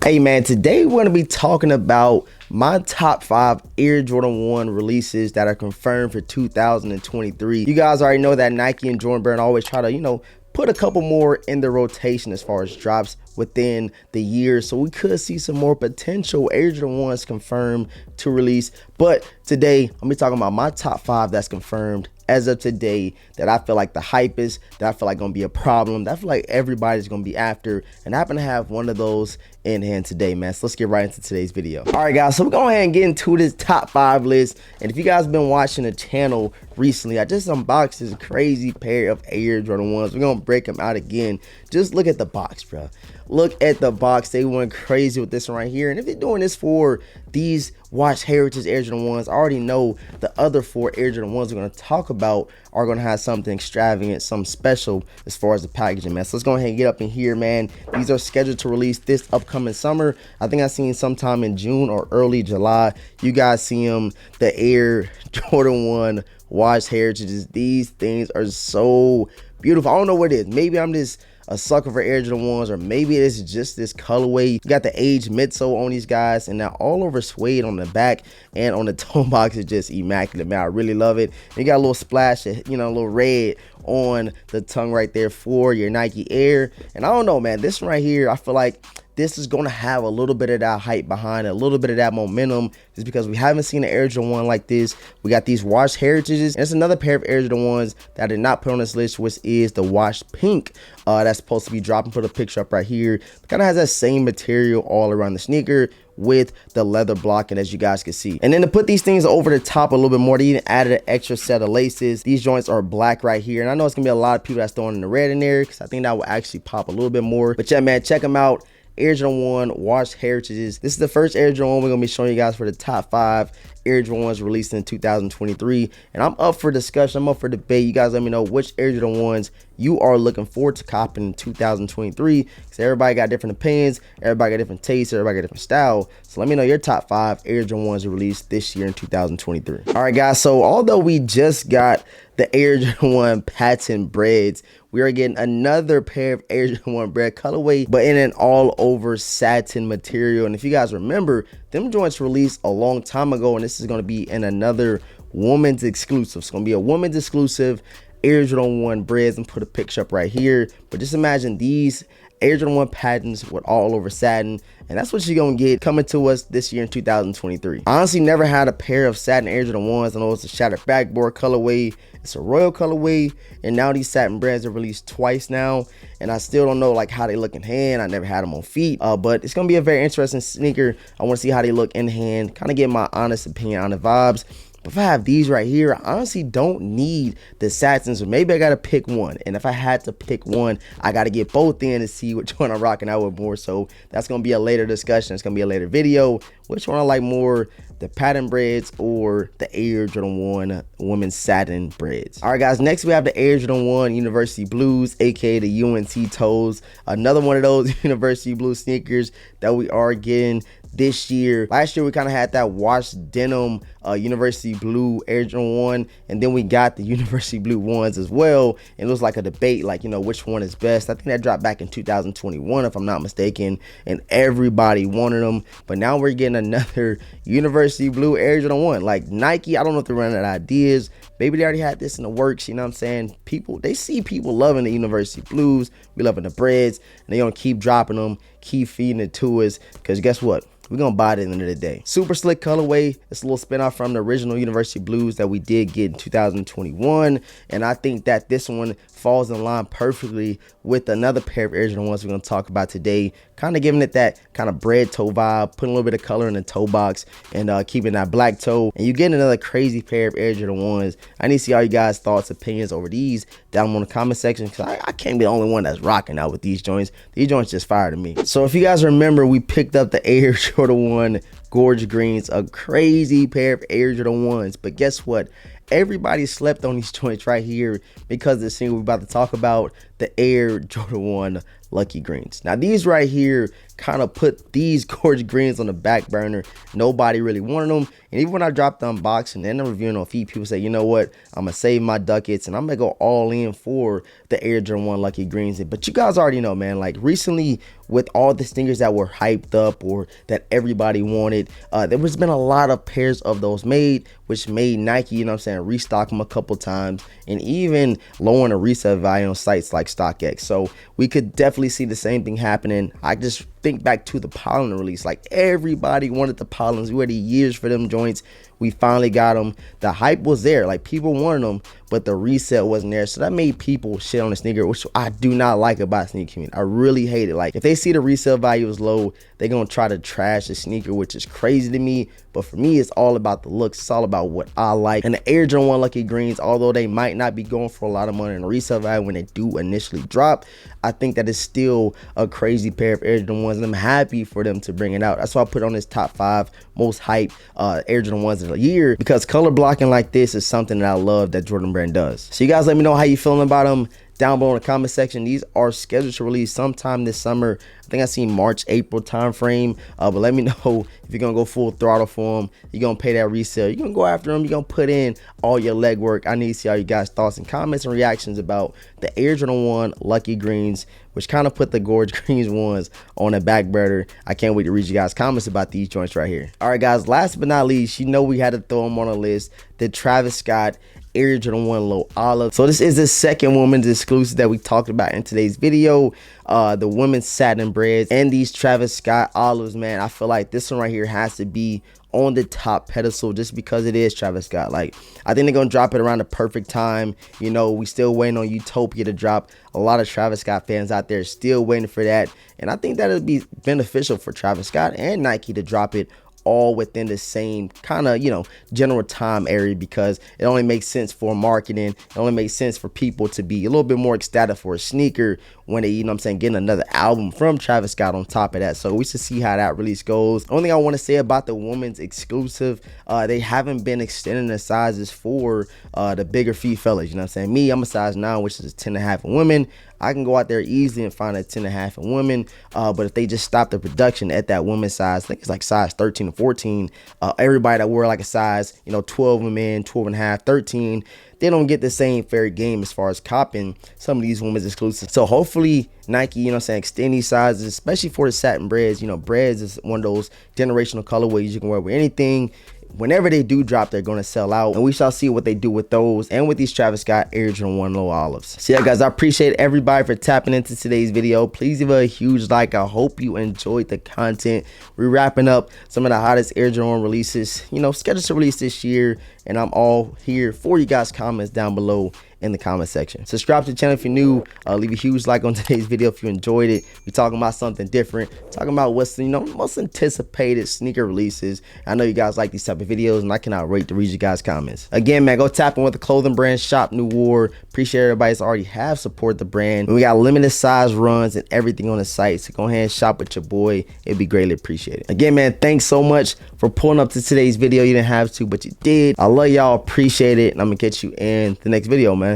Hey man, today we're going to be talking about my top 5 Air Jordan 1 releases that are confirmed for 2023. You guys already know that Nike and Jordan Brand always try to, put a couple more in the rotation as far as drops within the year. So we could see some more potential Air Jordan 1s confirmed to release. But today, I'm going to be talking about my top 5 that's confirmed as of today that I feel like the hype is, that I feel like gonna be a problem, that I feel like everybody's gonna be after, and I happen to have one of those in hand today, man. So let's get right into today's video. All right, guys, so we're going ahead and get into this top 5 list. And if you guys have been watching the channel recently, I just unboxed this crazy pair of Air Jordan 1s. We're gonna break them out again. Just look at the box, bro. Look at the box. They went crazy with this one right here. And if they're doing this for these Watch Heritage Air Jordan 1s, I already know the other 4 Air Jordan 1s we're going to talk about are going to have something extravagant, something special as far as the packaging, man. So let's go ahead and get up in here, man. These are scheduled to release this upcoming summer. I think I seen sometime in June or early July. You guys see them, the Air Jordan 1 Watch Heritages. These things are so beautiful. I don't know what it is. Maybe I'm just a sucker for Air Jordan 1s, or maybe it's just this colorway. You got the age midsole on these guys, and now all over suede on the back and on the toe box is just immaculate, man. I really love it. And you got a little splash of, a little red on the tongue right there for your Nike Air. And I don't know, man, this one right here, I feel like this is going to have a little bit of that hype behind it, a little bit of that momentum, just because we haven't seen an Air Jordan 1 like this. We got these Watch Heritages, and it's another pair of Air Jordan 1s that I did not put on this list, which is the Watch Pink. That's supposed to be dropping. For the picture up right here. It kind of has that same material all around the sneaker with the leather blocking, as you guys can see. And then to put these things over the top a little bit more, they even added an extra set of laces. These joints are black right here, and I know it's gonna be a lot of people that's throwing in the red in there, because I think that will actually pop a little bit more. But yeah, man, check them out. Air Jordan 1 Watch Heritages. This is the first Air Jordan 1 we're gonna be showing you guys for the top 5 Air Jordan 1s released in 2023. And I'm up for discussion, I'm up for debate. You guys let me know which Air Jordan 1s you are looking forward to copping in 2023, because everybody got different opinions, everybody got different tastes, everybody got different style. So let me know your top 5 Air Jordan 1s released this year in 2023. All right, guys, so although we just got the Air Jordan 1 patent breads, we are getting another pair of Air Jordan 1 bread colorway, but in an all over satin material. And if you guys remember, them joints released a long time ago, and this is going to be in another woman's exclusive. It's going to be a woman's exclusive Air Jordan 1 breads, and put a picture up right here. But just imagine these Air Jordan 1 patents with all over satin, and that's what you're gonna get coming to us this year in 2023. I honestly never had a pair of satin Air Jordan 1s. I know it's a shattered backboard colorway, it's a royal colorway, and now these satin brands are released twice now, and I still don't know like how they look in hand. I never had them on feet, but it's gonna be a very interesting sneaker. I want to see how they look in hand, kind of get my honest opinion on the vibes. But if I have these right here, I honestly don't need the satins, or maybe I gotta pick one. And if I had to pick one, I gotta get both in to see which one I'm rocking out with more. So that's gonna be a later discussion. It's gonna be a later video. Which one I like more, the patent breads or the Air Jordan 1 women's satin breads? All right, guys, next we have the Air Jordan 1 University Blues, aka the UNC toes. Another one of those University Blue sneakers that we are getting this year. Last year we kind of had that washed denim University Blue Air Jordan 1, and then we got the University Blue ones as well, and it was like a debate, like, which one is best. I think that dropped back in 2021 if I'm not mistaken, and everybody wanted them. But now we're getting another University Blue Air Jordan 1. Like Nike, I don't know if they're running out of ideas. Maybe they already had this in the works, you know what I'm saying? They see people loving the University Blues, we loving the breads, and they're gonna keep dropping them, keep feeding it to us, because guess what? We're gonna buy it at the end of the day. Super slick colorway. It's a little spin-off from the original University Blues that we did get in 2021, and I think that this one falls in line perfectly with another pair of Air Jordan 1s we're gonna talk about today, kind of giving it that kind of bread toe vibe, putting a little bit of color in the toe box, and keeping that black toe, and you get another crazy pair of Air Jordan 1s. I need to see all you guys' thoughts, opinions over these down in the comment section, because I can't be the only one that's rocking out with these joints. These joints just fire to me. So if you guys remember, we picked up the Air Jordan 1 Gorge Greens, a crazy pair of Air Jordan 1s, but guess what? Everybody slept on these joints right here because of the single we're about to talk about, the Air Jordan 1 Lucky Greens. Now these right here kind of put these gorgeous greens on the back burner. Nobody really wanted them. And even when I dropped the unboxing and the reviewing on feed, people say, you know what, I'm gonna save my ducats and I'm gonna go all in for the Air Jordan 1 Lucky Greens. But you guys already know, man, like recently with all the sneakers that were hyped up or that everybody wanted, there has been a lot of pairs of those made, which made Nike, you know what I'm saying, restock them a couple times and even lowering the resale value on sites like StockX. So we could definitely see the same thing happening. I just think back to the pollen release. Like everybody wanted the pollens. We waited years for them joints. We finally got them. The hype was there. Like people wanted them, but the resale wasn't there. So that made people shit on the sneaker, which I do not like about sneaker community. I really hate it. Like if they see the resale value is low, they're gonna try to trash the sneaker, which is crazy to me. But for me, it's all about the looks. It's all about what I like. And the Air Jordan 1 Lucky Greens, although they might not be going for a lot of money in the resale value when they do initially drop, I think that is still a crazy pair of Air Jordan 1s, and I'm happy for them to bring it out. That's why I put on this top 5 most hype Air Jordan 1s of the year, because color blocking like this is something that I love that Jordan Brand does. So you guys let me know how you feeling about them down below in the comment section. These are scheduled to release sometime this summer. I think I seen March, April time frame. But let me know if you're gonna go full throttle for them. You're gonna pay that resale. You're gonna go after them. You're gonna put in all your legwork. I need to see all you guys' thoughts and comments and reactions about the Air Jordan 1 Lucky Greens, which kind of put the gorgeous greens ones on the back burner. I can't wait to read you guys' comments about these joints right here. All right, guys. Last but not least, you know we had to throw them on a list. The Travis Scott Air Jordan 1 Low Olive. So this is the second women's exclusive that we talked about in today's video. The women's satin breads and these Travis Scott olives, man. I feel like this one right here has to be on the top pedestal just because it is Travis Scott. Like I think they're gonna drop it around the perfect time. You know, we still waiting on Utopia to drop. A lot of Travis Scott fans out there still waiting for that, and I think that it'll be beneficial for Travis Scott and Nike to drop it all within the same kind of, you know, general time area, because it only makes sense for marketing. It only makes sense for people to be a little bit more ecstatic for a sneaker when they, you know what I'm saying, getting another album from Travis Scott on top of that. So we should see how that release goes. The only thing I want to say about the women's exclusive, they haven't been extending the sizes for the bigger feet fellas. You know what I'm saying? Me, I'm a size 9, which is a 10.5 in women. I can go out there easily and find a 10.5 in women, but if they just stop the production at that women's size, I think it's like size 13 or 14, everybody that wore like a size, you know, 12 in men, 12.5, 13, they don't get the same fair game as far as copping some of these women's exclusives. So hopefully Nike, you know what I'm saying, extend these sizes, especially for the satin breads. You know, breads is one of those generational colorways you can wear with anything. Whenever they do drop, they're going to sell out, and we shall see what they do with those and with these Travis Scott Air Jordan 1 Low Olives. So yeah, guys, I appreciate everybody for tapping into today's video. Please give it a huge like. I hope you enjoyed the content. We're wrapping up some of the hottest Air Jordan 1 releases, you know, scheduled to release this year, and I'm all here for you guys' comments down below in the comment section. Subscribe to the channel if you're new. Leave a huge like on today's video if you enjoyed it. We're talking about something different, talking about what's, you know, most anticipated sneaker releases. I know you guys like these type of videos, and I cannot wait to read you guys' comments. Again, man, go tap in with the clothing brand Shop NOIR. Appreciate everybody that's already have support the brand. And we got limited size runs and everything on the site, so go ahead and shop with your boy. It'd be greatly appreciated. Again, man, thanks so much for pulling up to today's video. You didn't have to, but you did. I love y'all, appreciate it, and I'm gonna catch you in the next video, man.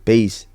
Peace.